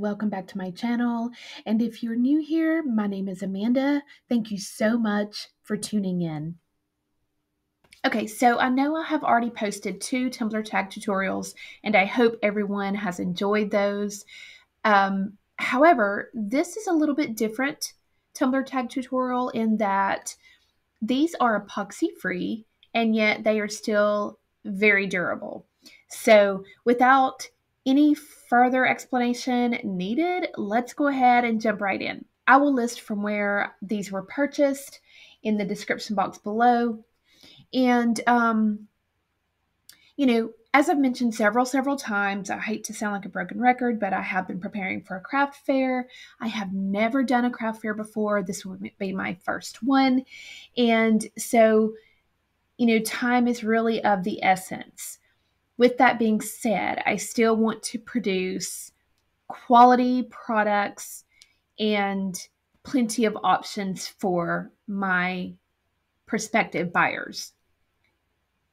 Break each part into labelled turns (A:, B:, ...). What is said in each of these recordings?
A: welcome back to my channel. And if you're new here, my name is Amanda. Thank you so much for tuning in. Okay, so I know I have already posted 2 Tumbler tag tutorials, and I hope everyone has enjoyed those. However, this is a little bit different Tumbler tag tutorial in that these are epoxy-free, and yet they are still very durable. So without any further explanation needed, let's go ahead and jump right in. I will list from where these were purchased in the description box below. And, as I've mentioned several times, I hate to sound like a broken record, but I have been preparing for a craft fair. I have never done a craft fair before. This will be my first one. And so, time is really of the essence. With that being said, I still want to produce quality products and plenty of options for my prospective buyers.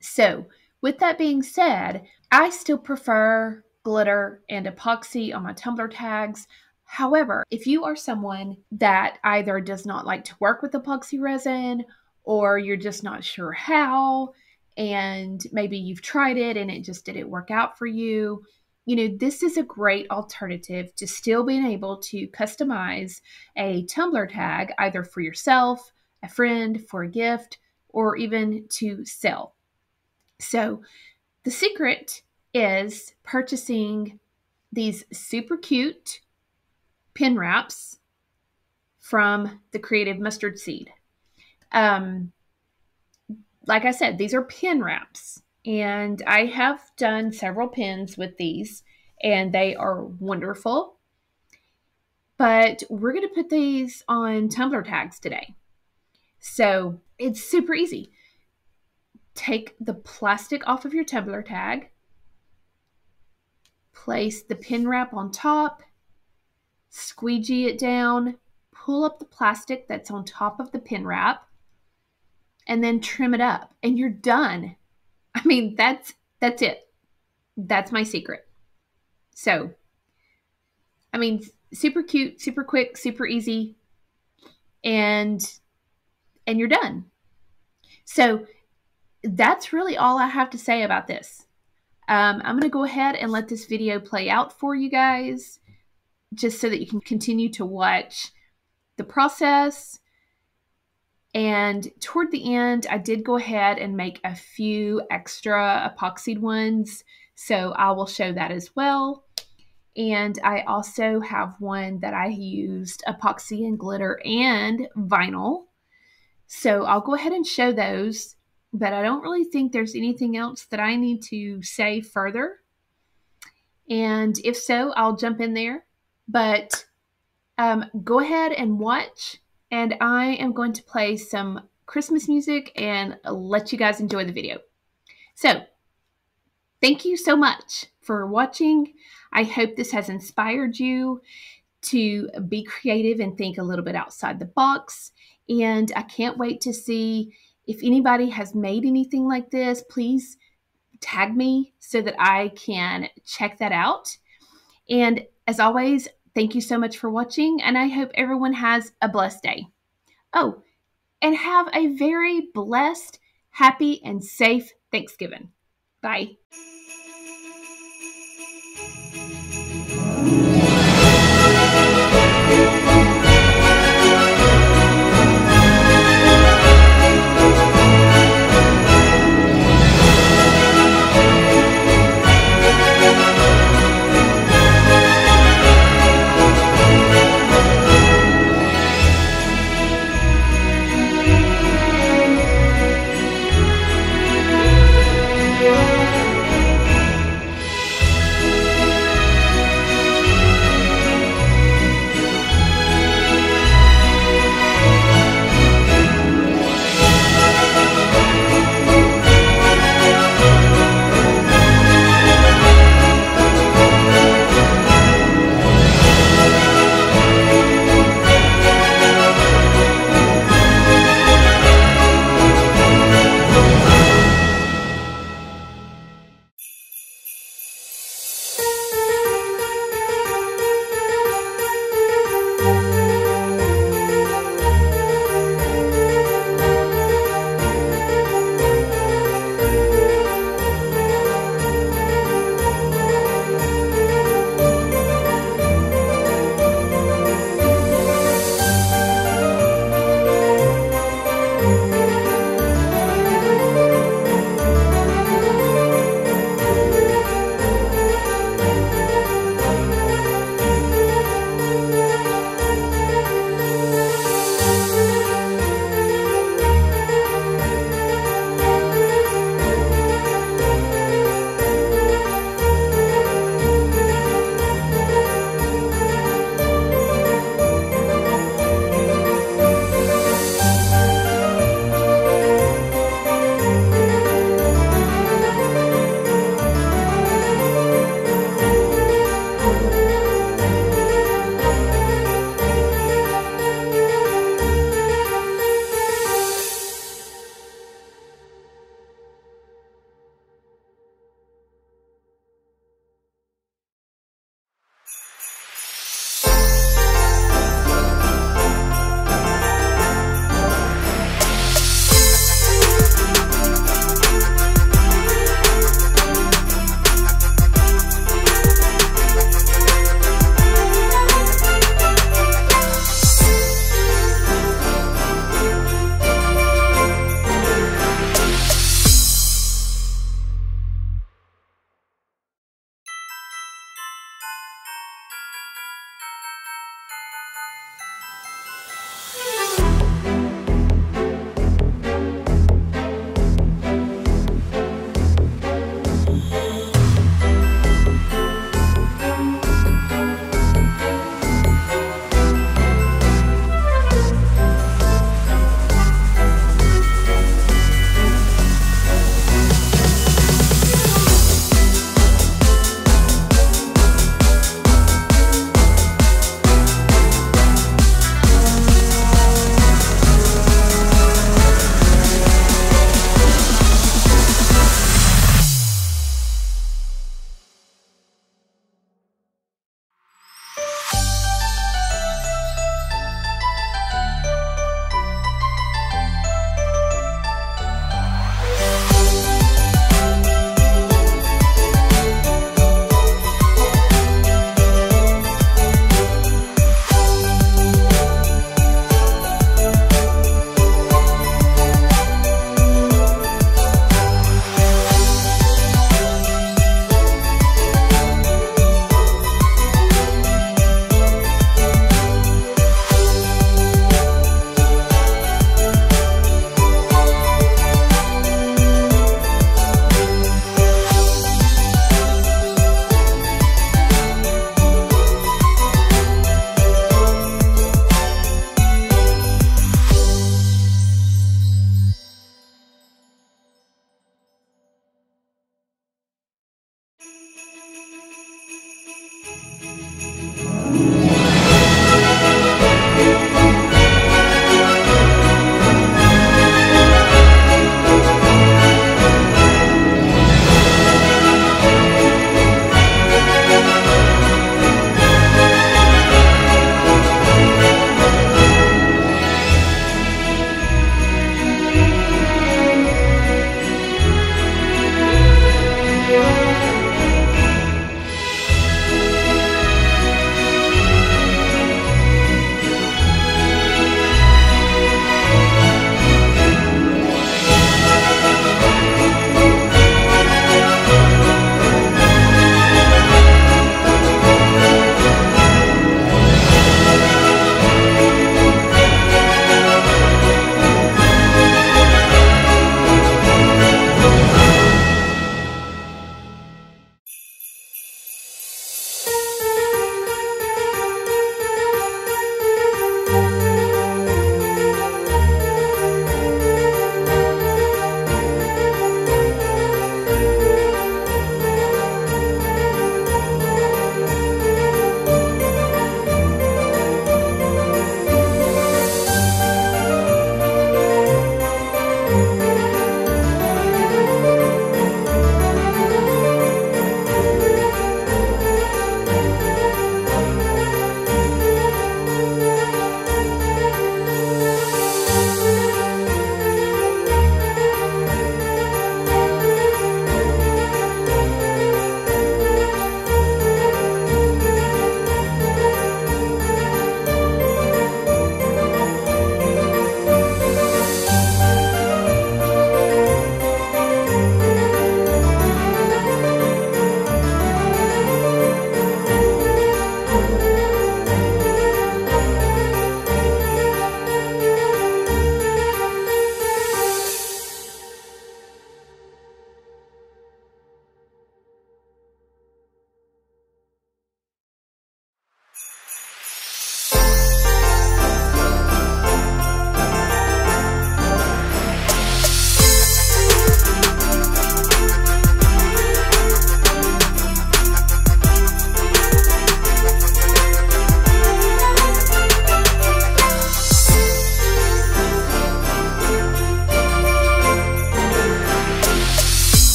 A: So, with that being said, I still prefer glitter and epoxy on my Tumbler tags. However, if you are someone that either does not like to work with epoxy resin, or you're just not sure how, and maybe you've tried it and it just didn't work out for you, this is a great alternative to still being able to customize a Tumbler tag either for yourself, a friend, for a gift, or even to sell. So the secret is purchasing these super cute pin wraps from the Creative Mustard Seed. Like I said, these are pin wraps, and I have done several pins with these, and they are wonderful. But we're going to put these on Tumbler tags today. So it's super easy. Take the plastic off of your Tumbler tag, place the pin wrap on top, squeegee it down, pull up the plastic that's on top of the pin wrap, and then trim it up, and you're done. I mean, that's it. That's my secret. So, I mean, super cute, super quick, super easy, and you're done. So that's really all I have to say about this. I'm going to go ahead and let this video play out for you guys, just so that you can continue to watch the process. And toward the end, I did go ahead and make a few extra epoxied ones, so I will show that as well. And I also have one that I used epoxy and glitter and vinyl. So I'll go ahead and show those, but I don't really think there's anything else that I need to say further. And if so, I'll jump in there. But go ahead and watch, and I am going to play some Christmas music and let you guys enjoy the video. So, thank you so much for watching. I hope this has inspired you to be creative and think a little bit outside the box. And I can't wait to see if anybody has made anything like this. Please tag me so that I can check that out. And as always, thank you so much for watching, and I hope everyone has a blessed day. Oh, and have a very blessed, happy, and safe Thanksgiving. Bye.